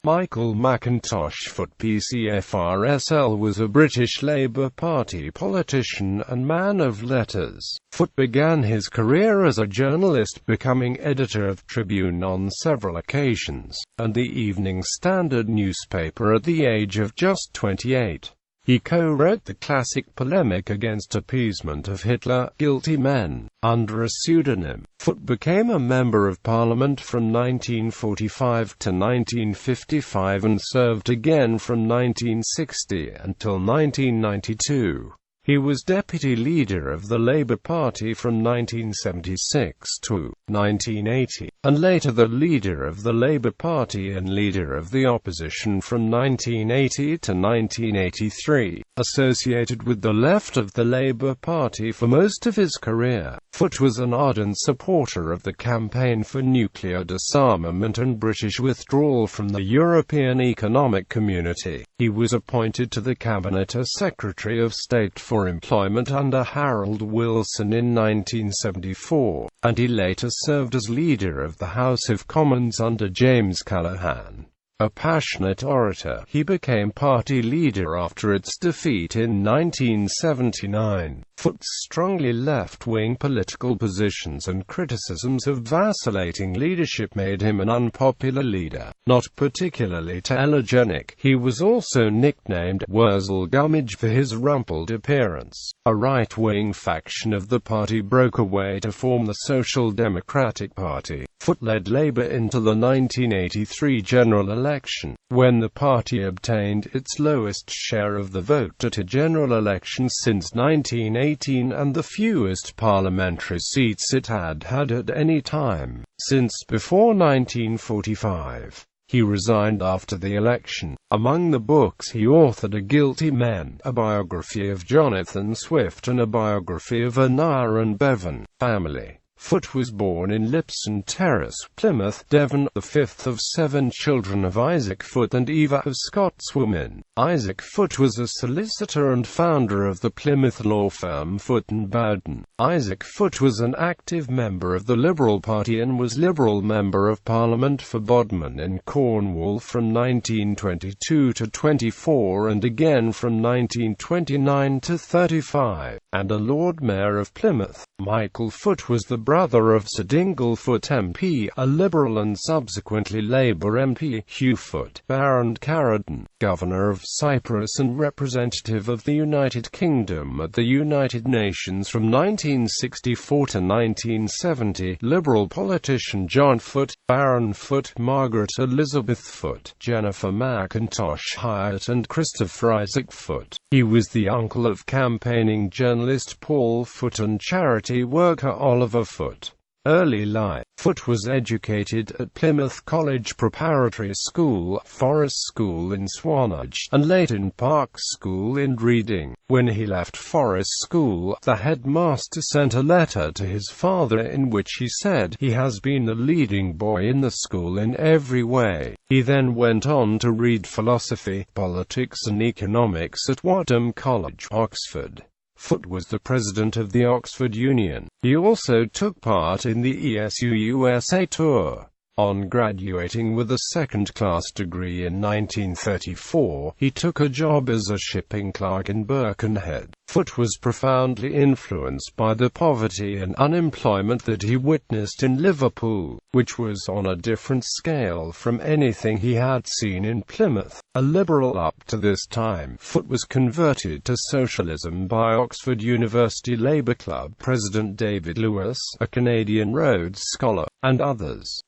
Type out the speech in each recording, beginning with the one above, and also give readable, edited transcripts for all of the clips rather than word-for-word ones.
Mackintosh Foot PC FRSL was a British Labour Party politician and man of letters. Foot began his career as a journalist, becoming editor of Tribune on several occasions, and the Evening Standard newspaper at the age of just 28. He co-wrote the classic polemic against appeasement of Hitler, Guilty Men, under a pseudonym. Foot became a Member of Parliament from 1945 to 1955 and served again from 1960 until 1992. He was deputy leader of the Labour Party from 1976 to 1980, and later the leader of the Labour Party and leader of the opposition from 1980 to 1983. Associated with the left of the Labour Party for most of his career, Foot was an ardent supporter of the campaign for nuclear disarmament and British withdrawal from the European Economic Community. He was appointed to the Cabinet as Secretary of State for Employment under Harold Wilson in 1974, and he later served as Leader of the House of Commons under James Callaghan. A passionate orator, he became party leader after its defeat in 1979. Foot's strongly left-wing political positions and criticisms of vacillating leadership made him an unpopular leader, not particularly telegenic. He was also nicknamed Wurzel Gummidge for his rumpled appearance. A right-wing faction of the party broke away to form the Social Democratic Party. Foot led Labour into the 1983 general election, when the party obtained its lowest share of the vote at a general election since 1918 and the fewest parliamentary seats it had had at any time since before 1945. He resigned after the election. Among the books he authored A Guilty Men, a biography of Jonathan Swift and a biography of Anna and Bevan family. Foot was born in Lipson Terrace, Plymouth, Devon, the fifth of 7 children of Isaac Foot and Eva of Scotswomen. Isaac Foot was a solicitor and founder of the Plymouth law firm Foot & Bowden. Isaac Foot was an active member of the Liberal Party and was Liberal Member of Parliament for Bodmin in Cornwall from 1922 to 24 and again from 1929 to 35, and a Lord Mayor of Plymouth. Michael Foot was the brother of Sir Dingle-Foot MP, a Liberal and subsequently Labour MP, Hugh Foot, Baron Caradon, Governor of Cyprus and representative of the United Kingdom at the United Nations from 1964 to 1970, Liberal politician John Foot, Baron Foot, Margaret Elizabeth Foot, Jennifer Mackintosh Hyatt and Christopher Isaac Foot. He was the uncle of campaigning journalist Paul Foot and charity worker Oliver Foot. Early life. Foot was educated at Plymouth College Preparatory School, Forest School in Swanage, and Leighton Park School in Reading. When he left Forest School, the headmaster sent a letter to his father in which he said, "He has been the leading boy in the school in every way." He then went on to read philosophy, politics and economics at Wadham College, Oxford. Foot was the president of the Oxford Union. He also took part in the ESU USA tour. On graduating with a second-class degree in 1934, he took a job as a shipping clerk in Birkenhead. Foot was profoundly influenced by the poverty and unemployment that he witnessed in Liverpool, which was on a different scale from anything he had seen in Plymouth. A Liberal up to this time, Foot was converted to socialism by Oxford University Labour Club President David Lewis, a Canadian Rhodes Scholar, and others.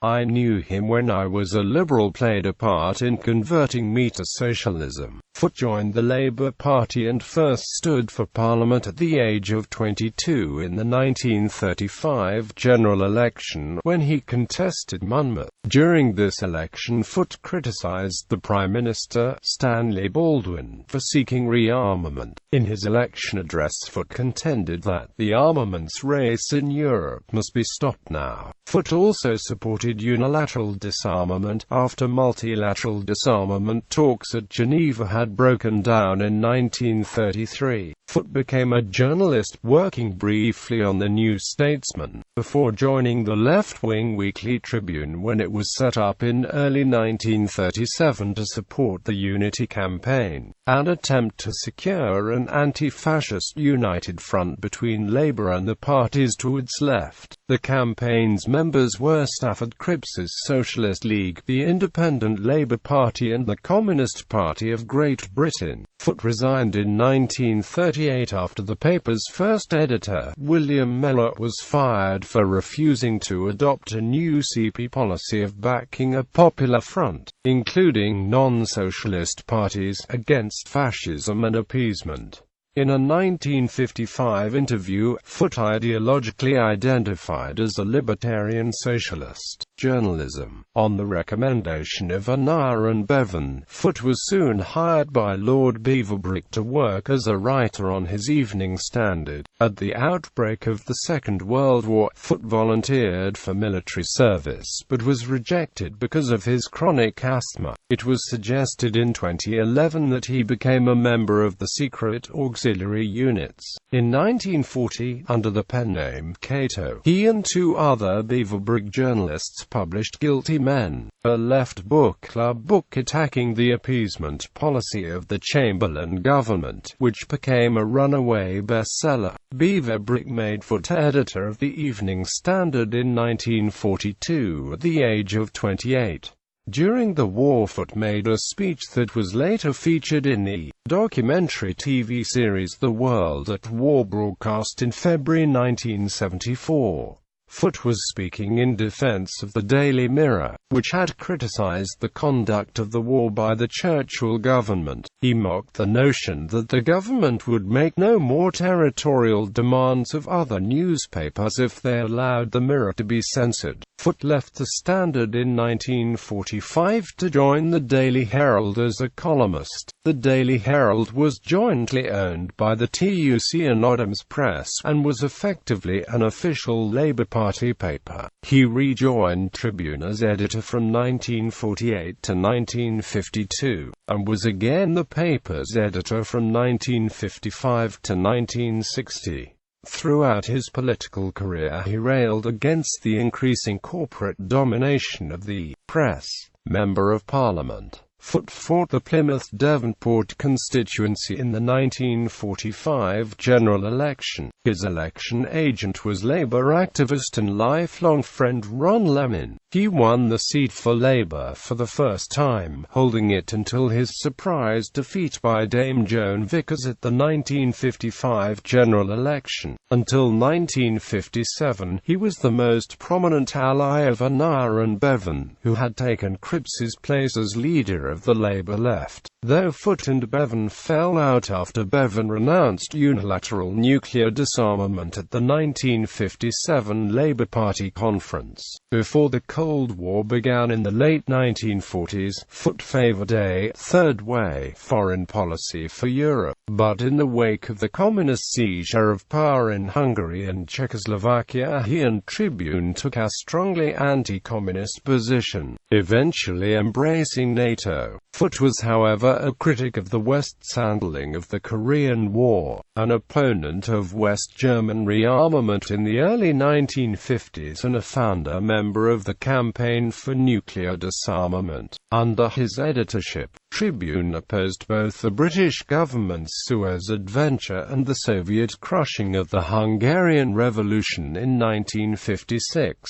I knew him when I was a Liberal, played a part in converting me to socialism. Foot joined the Labour Party and first stood for Parliament at the age of 22 in the 1935 general election, when he contested Monmouth. During this election, Foot criticised the Prime Minister, Stanley Baldwin, for seeking rearmament. In his election address, Foot contended that the armaments race in Europe must be stopped now. Foot also supported unilateral disarmament, after multilateral disarmament talks at Geneva had had broken down in 1933. Foot became a journalist, working briefly on the New Statesman, before joining the left-wing weekly Tribune when it was set up in early 1937 to support the Unity campaign, an attempt to secure an anti-fascist united front between Labour and the parties to its left. The campaign's members were Stafford Cripps's Socialist League, the Independent Labour Party and the Communist Party of Great Britain. Foot resigned in 1938 after the paper's first editor, William Mellor, was fired for refusing to adopt a new CP policy of backing a popular front, including non-socialist parties, against fascism and appeasement. In a 1955 interview, Foot ideologically identified as a libertarian socialist. Journalism. On the recommendation of Annar and Bevan, Foot was soon hired by Lord Beaverbrook to work as a writer on his Evening Standard. At the outbreak of the Second World War, Foot volunteered for military service, but was rejected because of his chronic asthma. It was suggested in 2011 that he became a member of the secret auxiliary units. In 1940, under the pen name Cato, he and two other Beaverbrook journalists published Guilty Men, a left book club book attacking the appeasement policy of the Chamberlain government, which became a runaway bestseller. Beaverbrook made Foot editor of the Evening Standard in 1942 at the age of 28. During the war, Foot made a speech that was later featured in the documentary TV series The World at War, broadcast in February 1974. Foot was speaking in defense of the Daily Mirror, which had criticized the conduct of the war by the Churchill government. He mocked the notion that the government would make no more territorial demands of other newspapers if they allowed the Mirror to be censored. Foot left the Standard in 1945 to join the Daily Herald as a columnist. The Daily Herald was jointly owned by the TUC and Adams Press, and was effectively an official Labour Party paper. He rejoined Tribune as editor from 1948 to 1952, and was again the paper's editor from 1955 to 1960. Throughout his political career, he railed against the increasing corporate domination of the press. Member of Parliament. Foot fought the Plymouth Devonport constituency in the 1945 general election. His election agent was Labour activist and lifelong friend Ron Lemon. He won the seat for Labour for the first time, holding it until his surprise defeat by Dame Joan Vickers at the 1955 general election. Until 1957, he was the most prominent ally of Annar and Bevan, who had taken Cripps's place as leader of the Labour left. Though Foot and Bevan fell out after Bevan renounced unilateral nuclear disarmament at the 1957 Labour Party conference. Before the Cold War began in the late 1940s, Foot favoured a third way foreign policy for Europe. But in the wake of the communist seizure of power in Hungary and Czechoslovakia, he and Tribune took a strongly anti-communist position, eventually embracing NATO. Foot was, however, a critic of the West's handling of the Korean War, an opponent of West German rearmament in the early 1950s, and a founder member of the Campaign for Nuclear Disarmament. Under his editorship, Tribune opposed both the British government's Suez adventure and the Soviet crushing of the Hungarian Revolution in 1956.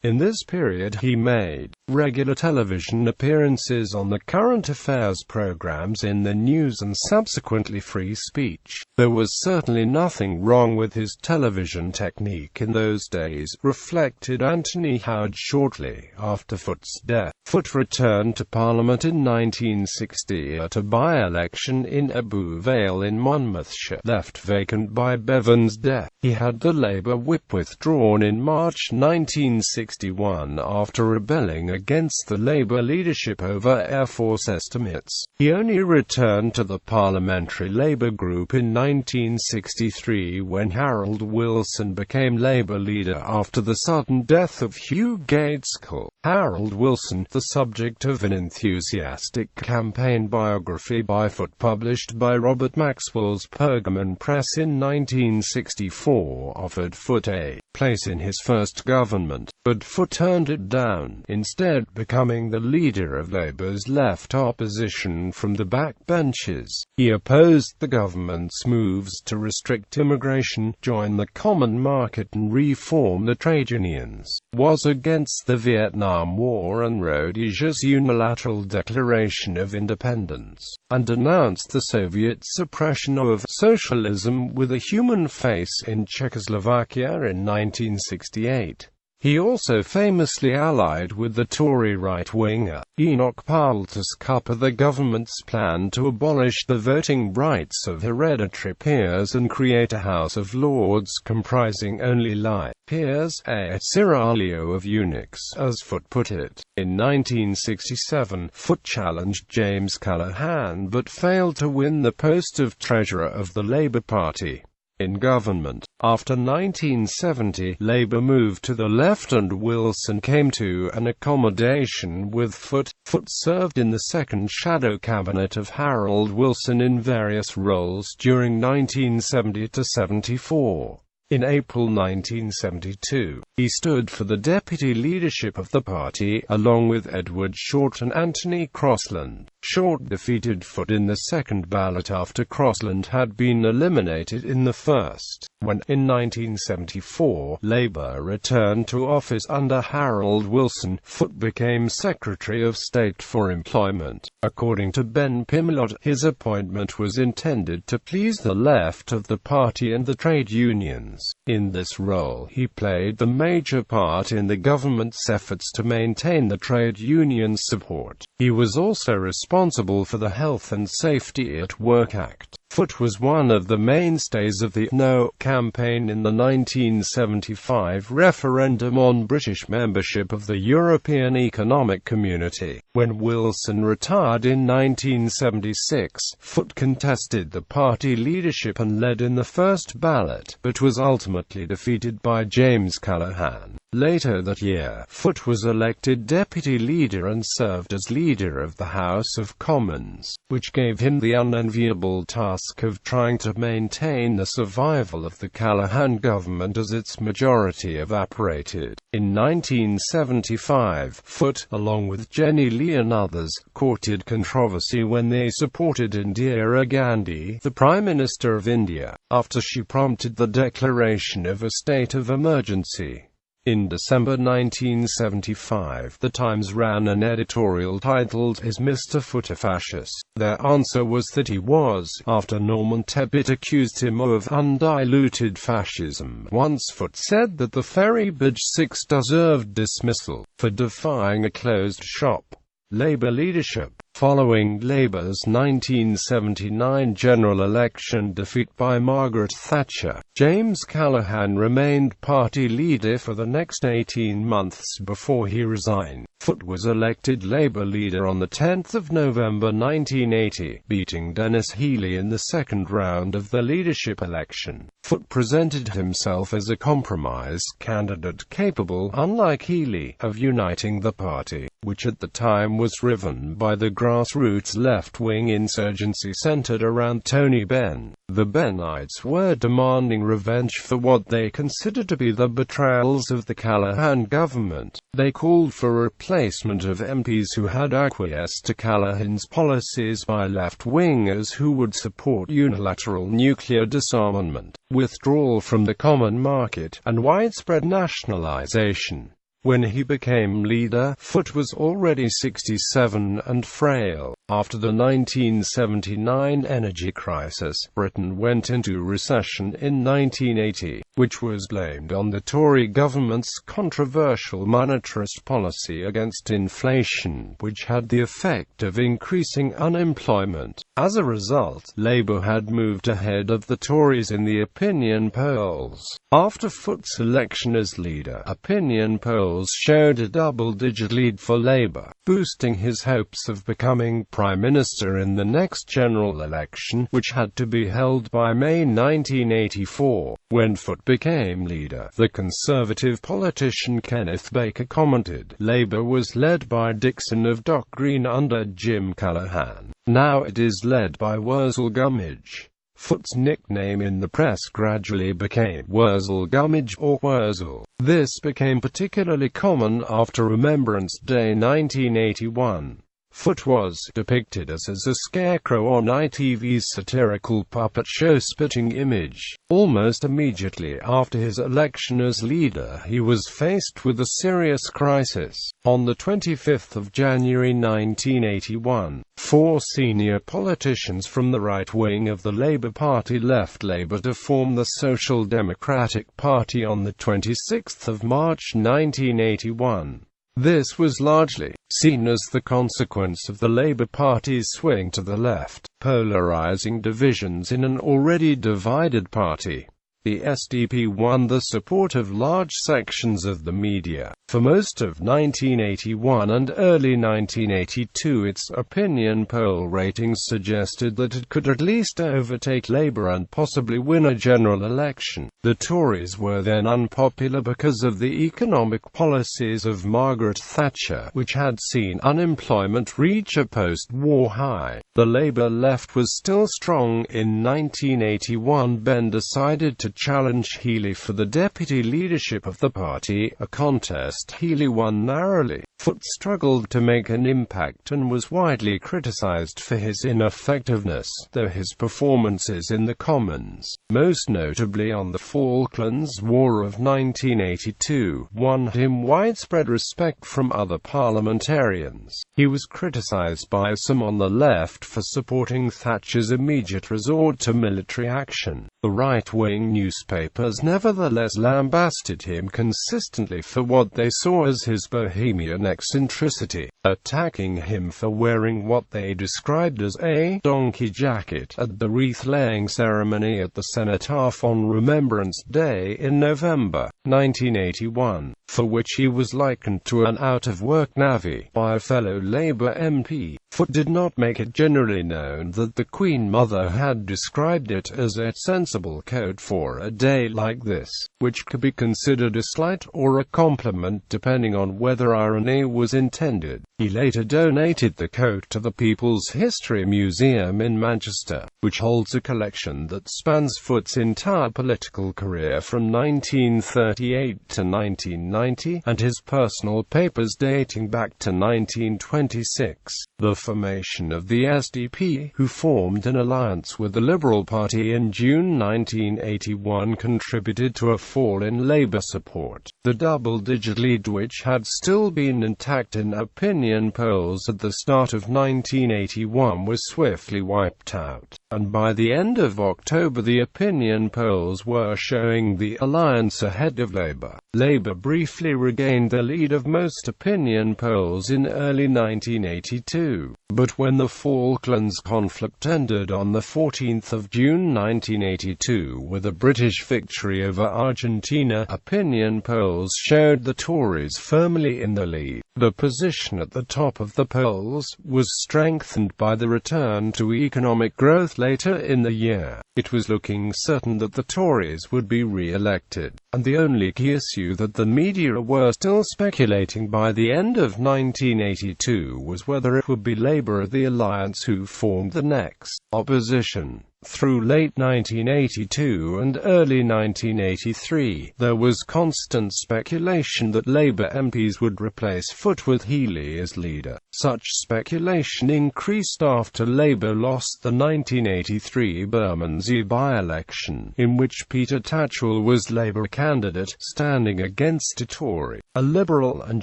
In this period he made regular television appearances on the current affairs programs In the News and subsequently Free Speech. There was certainly nothing wrong with his television technique in those days, reflected Anthony Howard shortly after Foot's death. Foot returned to Parliament in 1960 at a by-election in Abu Vale in Monmouthshire, left vacant by Bevan's death. He had the Labour whip withdrawn in March 1960 1961 after rebelling against the Labour leadership over Air Force estimates. He only returned to the parliamentary Labour group in 1963 when Harold Wilson became Labour leader after the sudden death of Hugh Gaitskell. Harold Wilson, the subject of an enthusiastic campaign biography by Foot published by Robert Maxwell's Pergamon Press in 1964, offered Foot a place in his first government, but Foot turned it down, instead becoming the leader of Labour's left opposition from the backbenches. He opposed the government's moves to restrict immigration, join the common market and reform the trade unions, was against the Vietnam War and Rhodesia's unilateral declaration of independence, and denounced the Soviet suppression of socialism with a human face in Czechoslovakia in 1968. He also famously allied with the Tory right-winger Enoch Powell to scupper the government's plan to abolish the voting rights of hereditary peers and create a House of Lords comprising only light peers, a seraglio of eunuchs, as Foot put it. In 1967, Foot challenged James Callaghan but failed to win the post of Treasurer of the Labour Party. In government, after 1970, Labour moved to the left and Wilson came to an accommodation with Foot. Foot served in the second shadow cabinet of Harold Wilson in various roles during 1970 to 74. In April 1972, he stood for the deputy leadership of the party, along with Edward Short and Anthony Crossland. Short defeated Foot in the second ballot after Crossland had been eliminated in the first. When, in 1974, Labour returned to office under Harold Wilson, Foot became Secretary of State for Employment. According to Ben Pimelot, his appointment was intended to please the left of the party and the trade unions. In this role, he played the major part in the government's efforts to maintain the trade unions' support. He was also responsible for the Health and Safety at Work Act. Foot was one of the mainstays of the No campaign in the 1975 referendum on British membership of the European Economic Community. When Wilson retired in 1976, Foot contested the party leadership and led in the first ballot, but was ultimately defeated by James Callaghan. Later that year, Foot was elected deputy leader and served as leader of the House of Commons, which gave him the unenviable task of trying to maintain the survival of the Callaghan government as its majority evaporated. In 1975, Foot, along with Jenny Lee and others, courted controversy when they supported Indira Gandhi, the Prime Minister of India, after she prompted the declaration of a state of emergency. In December 1975, The Times ran an editorial titled, "Is Mr. Foot a Fascist?" Their answer was that he was, after Norman Tebbit accused him of undiluted fascism. Once Foot said that the Ferry-Bridge Six deserved dismissal for defying a closed shop. Labour leadership. Following Labour's 1979 general election defeat by Margaret Thatcher, James Callaghan remained party leader for the next 18 months before he resigned. Foot was elected Labour leader on 10 November 1980, beating Dennis Healey in the second round of the leadership election. Foot presented himself as a compromise candidate capable, unlike Healey, of uniting the party, which at the time was riven by the grassroots left-wing insurgency centered around Tony Benn. The Bennites were demanding revenge for what they considered to be the betrayals of the Callaghan government. They called for replacement of MPs who had acquiesced to Callaghan's policies by left-wingers who would support unilateral nuclear disarmament, withdrawal from the common market, and widespread nationalization. When he became leader, Foot was already 67 and frail. After the 1979 energy crisis, Britain went into recession in 1980, which was blamed on the Tory government's controversial monetarist policy against inflation, which had the effect of increasing unemployment. As a result, Labour had moved ahead of the Tories in the opinion polls. After Foot's election as leader, opinion polls showed a double-digit lead for Labour, boosting his hopes of becoming Prime Minister in the next general election, which had to be held by May 1984. When Foot became leader, the Conservative politician Kenneth Baker commented, "Labour was led by Dixon of Dock Green under Jim Callaghan. Now it is led by Wurzel Gummidge." Foot's nickname in the press gradually became Wurzel Gummidge or Wurzel. This became particularly common after Remembrance Day 1981. Foot was depicted as a scarecrow on iThe's satirical puppet show Spitting Image. Almost immediately after his election as leader, he was faced with a serious crisis. On the 25th of January 1981, 4 senior politicians from the right wing of the Labour Party left Labour to form the Social Democratic Party on the 26th of March 1981. This was largely seen as the consequence of the Labour Party's swing to the left, polarising divisions in an already divided party. The SDP won the support of large sections of the media. For most of 1981 and early 1982, its opinion poll ratings suggested that it could at least overtake Labour and possibly win a general election. The Tories were then unpopular because of the economic policies of Margaret Thatcher, which had seen unemployment reach a post-war high. The Labour left was still strong. In 1981, Benn decided to challenge Healey for the deputy leadership of the party, a contest Healey won narrowly. Foot struggled to make an impact and was widely criticised for his ineffectiveness, though his performances in the Commons, most notably on the Falklands War of 1982, won him widespread respect from other parliamentarians. He was criticised by some on the left for supporting Thatcher's immediate resort to military action. The right-wing newspapers nevertheless lambasted him consistently for what they saw as his bohemian eccentricity, attacking him for wearing what they described as a donkey jacket at the wreath-laying ceremony at the Cenotaph on Remembrance Day in November 1981, for which he was likened to an out-of-work navvy by a fellow Labour MP. Foot did not make it generally known that the Queen Mother had described it as a sensible code for a day like this, which could be considered a slight or a compliment depending on whether irony was intended. He later donated the coat to the People's History Museum in Manchester, which holds a collection that spans Foot's entire political career from 1938 to 1990, and his personal papers dating back to 1926. The formation of the SDP, who formed an alliance with the Liberal Party in June 1981, contributed to a fall in Labour support. The double-digit lead, which had still been intact in opinion polls at the start of 1981, was swiftly wiped out, and by the end of October the opinion polls were showing the alliance ahead of Labour. Labour briefly regained the lead of most opinion polls in early 1982, but when the Falklands conflict ended on the 14th of June 1982 with a British victory over Argentina, opinion polls showed the Tories firmly in the lead. The position at the top of the polls was strengthened by the return to economic growth later in the year. It was looking certain that the Tories would be re-elected, and the only key issue that the media were still speculating by the end of 1982 was whether it would be Labour or the alliance who formed the next opposition. Through late 1982 and early 1983, there was constant speculation that Labour MPs would replace Foot with Healey as leader. Such speculation increased after Labour lost the 1983 Bermondsey by-election, in which Peter Tatchell was Labour candidate, standing against a Tory, a Liberal, and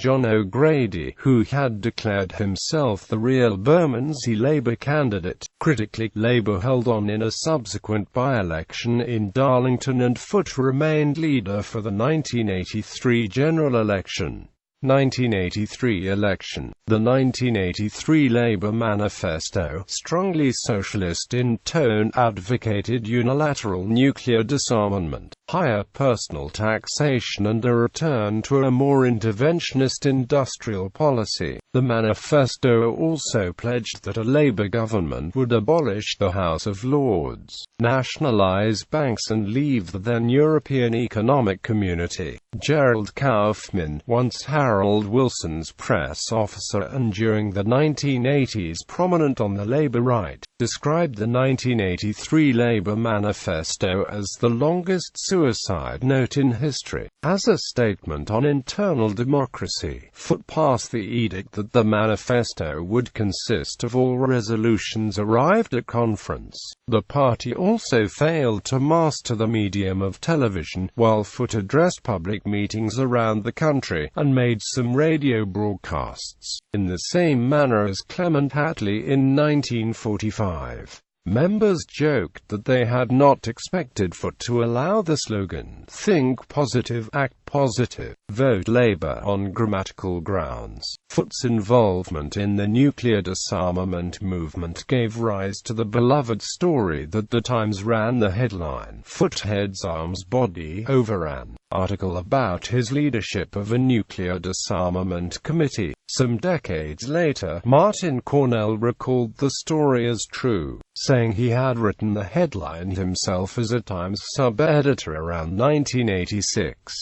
John O'Grady, who had declared himself the real Bermondsey Labour candidate. Critically, Labour held on in a subsequent by-election in Darlington, and Foot remained leader for the 1983 general election. 1983 election. The 1983 Labour manifesto, strongly socialist in tone, advocated unilateral nuclear disarmament, higher personal taxation, and a return to a more interventionist industrial policy. The manifesto also pledged that a Labour government would abolish the House of Lords, nationalise banks, and leave the then European Economic Community. Gerald Kaufman, once Harold Wilson's press officer and during the 1980s prominent on the Labour right, described the 1983 Labour manifesto as the longest suicide note in history. As a statement on internal democracy, Foot passed the edict that the manifesto would consist of all resolutions arrived at conference. The party also failed to master the medium of television, while Foot addressed public meetings around the country, and made some radio broadcasts, in the same manner as Clement Attlee in 1945. Members joked that they had not expected Foot to allow the slogan, "Think positive, act positive, vote Labour," on grammatical grounds. Foot's involvement in the nuclear disarmament movement gave rise to the beloved story that the Times ran the headline, "Foot Heads Arms Body Overran," article about his leadership of a nuclear disarmament committee. Some decades later, Martin Cornell recalled the story as true, saying he had written the headline himself as a Times sub-editor around 1986.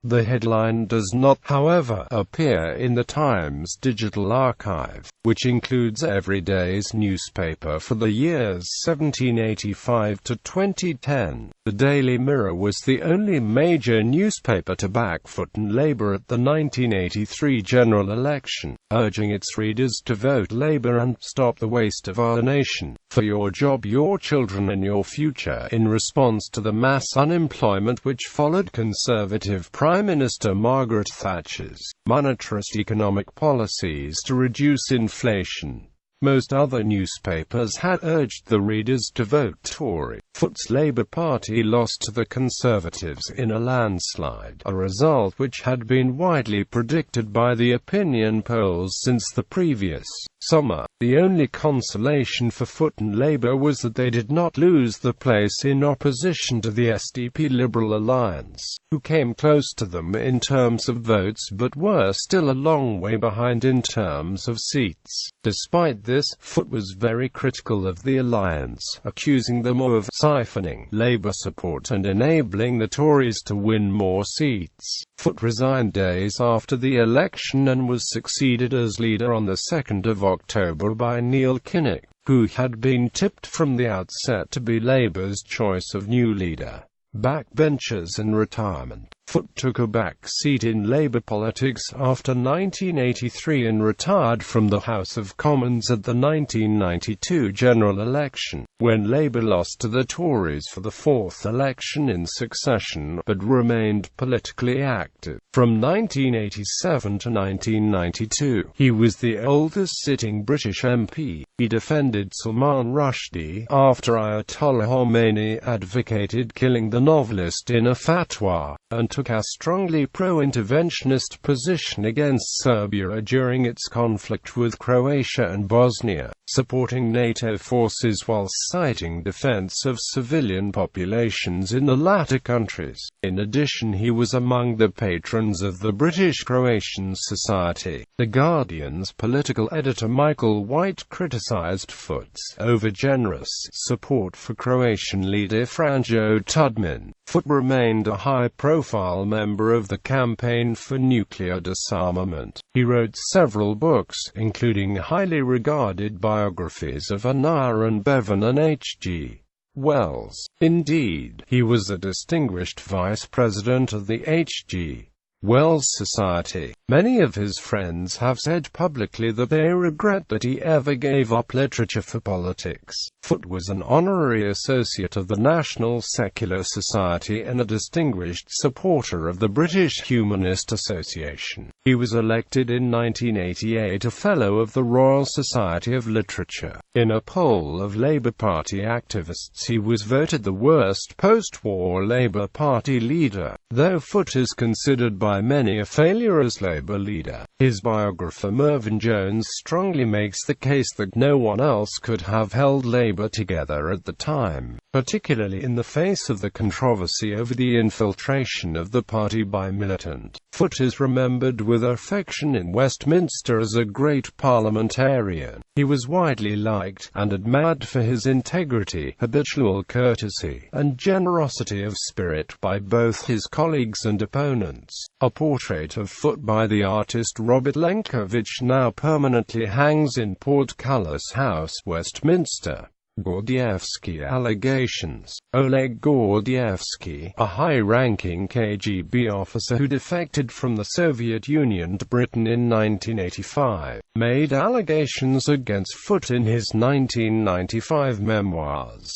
The headline does not, however, appear in the Times digital archive, which includes every day's newspaper for the years 1785 to 2010. The Daily Mirror was the only major newspaper to back Foot and Labour at the 1983 general election, urging its readers to vote Labour and stop the waste of our nation, for your job, your children, and your future, in response to the mass unemployment which followed Conservative Prime Minister Margaret Thatcher's monetarist economic policies to reduce inflation. Most other newspapers had urged the readers to vote Tory. Foot's Labour Party lost to the Conservatives in a landslide, a result which had been widely predicted by the opinion polls since the previous summer. The only consolation for Foot and Labour was that they did not lose the place in opposition to the SDP Liberal alliance, who came close to them in terms of votes but were still a long way behind in terms of seats. Despite this, Foot was very critical of the alliance, accusing them of siphoning Labour support and enabling the Tories to win more seats. Foot resigned days after the election and was succeeded as leader on the 2nd of October by Neil Kinnock, who had been tipped from the outset to be Labour's choice of new leader. Backbenchers and retirement. Foot took a back seat in Labour politics after 1983 and retired from the House of Commons at the 1992 general election, when Labour lost to the Tories for the fourth election in succession, but remained politically active. From 1987 to 1992, he was the oldest sitting British MP. He defended Salman Rushdie after Ayatollah Khomeini advocated killing the novelist in a fatwa, and took a strongly pro-interventionist position against Serbia during its conflict with Croatia and Bosnia, supporting NATO forces while citing defense of civilian populations in the latter countries. In addition, he was among the patrons of the British-Croatian Society. The Guardian's political editor Michael White criticised Foot's over-generous support for Croatian leader Franjo Tudjman. Foot remained a high-profile member of the campaign for nuclear disarmament. He wrote several books, including highly regarded biographies of Anna and Bevan and H.G. Wells. Indeed, he was a distinguished vice president of the H.G. Wells Society. Many of his friends have said publicly that they regret that he ever gave up literature for politics. Foot was an honorary associate of the National Secular Society and a distinguished supporter of the British Humanist Association. He was elected in 1988 a Fellow of the Royal Society of Literature. In a poll of Labour Party activists, he was voted the worst post-war Labour Party leader, though Foot is considered by many a failure as Labour leader. His biographer Mervyn Jones strongly makes the case that no one else could have held Labour together at the time, particularly in the face of the controversy over the infiltration of the party by militant. Foot is remembered with affection in Westminster as a great parliamentarian. He was widely liked and admired for his integrity, habitual courtesy, and generosity of spirit by both his colleagues and opponents. A portrait of Foot by the artist Robert Lenkiewicz now permanently hangs in Portcullis House, Westminster. Gordievsky allegations. Oleg Gordievsky, a high-ranking KGB officer who defected from the Soviet Union to Britain in 1985, made allegations against Foot in his 1995 memoirs.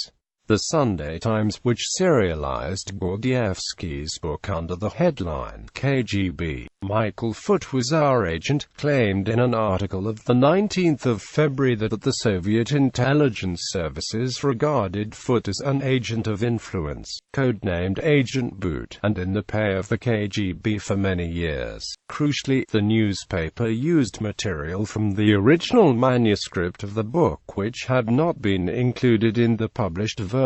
The Sunday Times, which serialized Gordievsky's book under the headline KGB, Michael Foot was our agent, claimed in an article of the 19th of February that the Soviet intelligence services regarded Foot as an agent of influence, codenamed Agent Boot, and in the pay of the KGB for many years. Crucially, the newspaper used material from the original manuscript of the book which had not been included in the published version.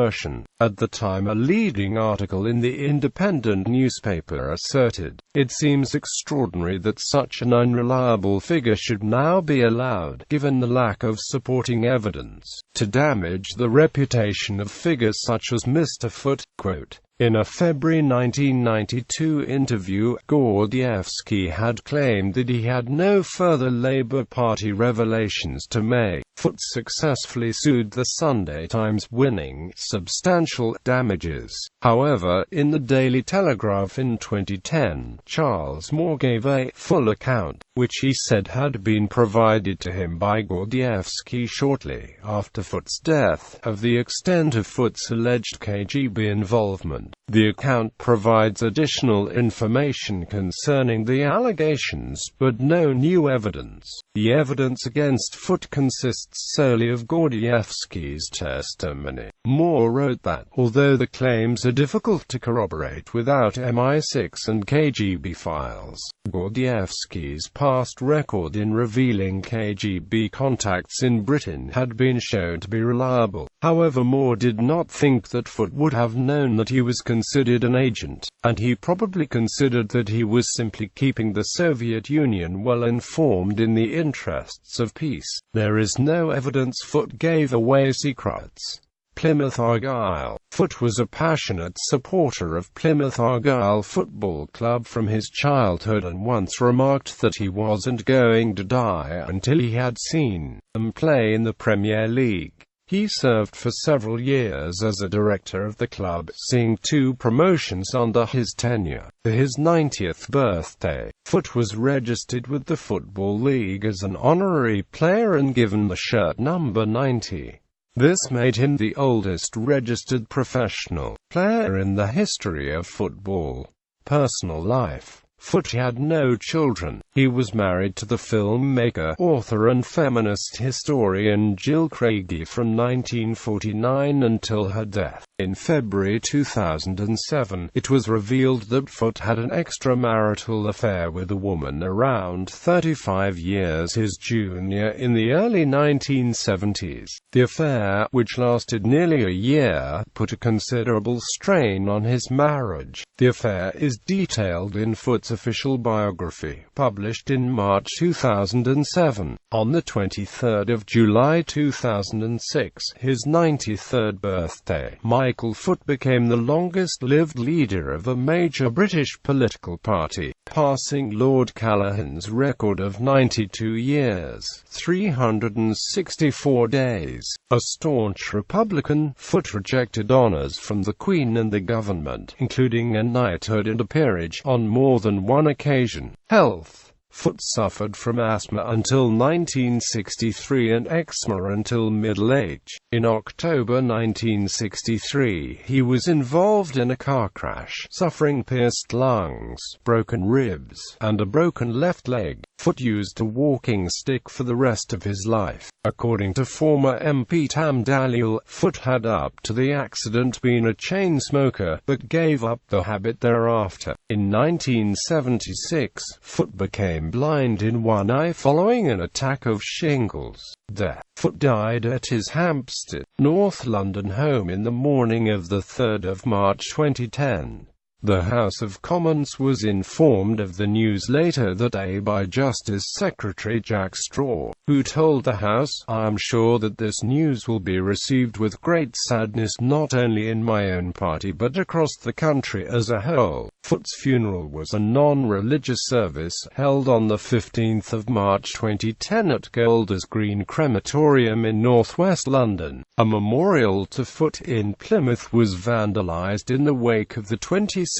At the time, a leading article in the independent newspaper asserted, "It seems extraordinary that such an unreliable figure should now be allowed, given the lack of supporting evidence, to damage the reputation of figures such as Mr. Foot." Quote, in a February 1992 interview, Gordievsky had claimed that he had no further Labour Party revelations to make. Foot successfully sued the Sunday Times, winning substantial damages. However, in the Daily Telegraph in 2010, Charles Moore gave a full account, which he said had been provided to him by Gordievsky shortly after Foot's death, of the extent of Foot's alleged KGB involvement. The account provides additional information concerning the allegations, but no new evidence. The evidence against Foot consists solely of Gordievsky's testimony. Moore wrote that, although the claims are difficult to corroborate without MI6 and KGB files, Gordievsky's past record in revealing KGB contacts in Britain had been shown to be reliable. However, Moore did not think that Foot would have known that he was considered an agent, and he probably considered that he was simply keeping the Soviet Union well informed in the interests of peace. There is no evidence Foot gave away secrets. Plymouth Argyle. Foot was a passionate supporter of Plymouth Argyle Football Club from his childhood and once remarked that he wasn't going to die until he had seen them play in the Premier League. He served for several years as a director of the club, seeing 2 promotions under his tenure. For his 90th birthday, Foot was registered with the Football League as an honorary player and given the shirt number 90. This made him the oldest registered professional player in the history of football. Personal life. Foot had no children. He was married to the filmmaker, author and feminist historian Jill Craigie from 1949 until her death. In February 2007, it was revealed that Foot had an extramarital affair with a woman around 35 years his junior in the early 1970s. The affair, which lasted nearly a year, put a considerable strain on his marriage. The affair is detailed in Foot's official biography, published in March 2007. On the 23rd of July 2006, his 93rd birthday, Michael Foot became the longest-lived leader of a major British political party. passing Lord Callahan's record of 92 years, 364 days. A staunch Republican, Foot rejected honors from the Queen and the government, including a knighthood and a peerage, on more than one occasion. Health. Foot suffered from asthma until 1963 and eczema until middle age. In October 1963, he was involved in a car crash, suffering pierced lungs, broken ribs, and a broken left leg. Foot used a walking stick for the rest of his life. According to former MP Tam Dalil, Foot had up to the accident been a chain smoker, but gave up the habit thereafter. In 1976, Foot became blind in one eye following an attack of shingles. There, Foot died at his Hampstead, North London home in the morning of the 3rd of March 2010. The House of Commons was informed of the news later that day by Justice Secretary Jack Straw, who told the House, "I am sure that this news will be received with great sadness not only in my own party but across the country as a whole." Foot's funeral was a non-religious service, held on the 15th of March 2010 at Golders Green Crematorium in northwest London. A memorial to Foot in Plymouth was vandalised in the wake of the 2016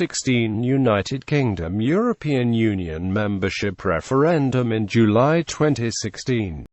United Kingdom European Union membership referendum in July 2016.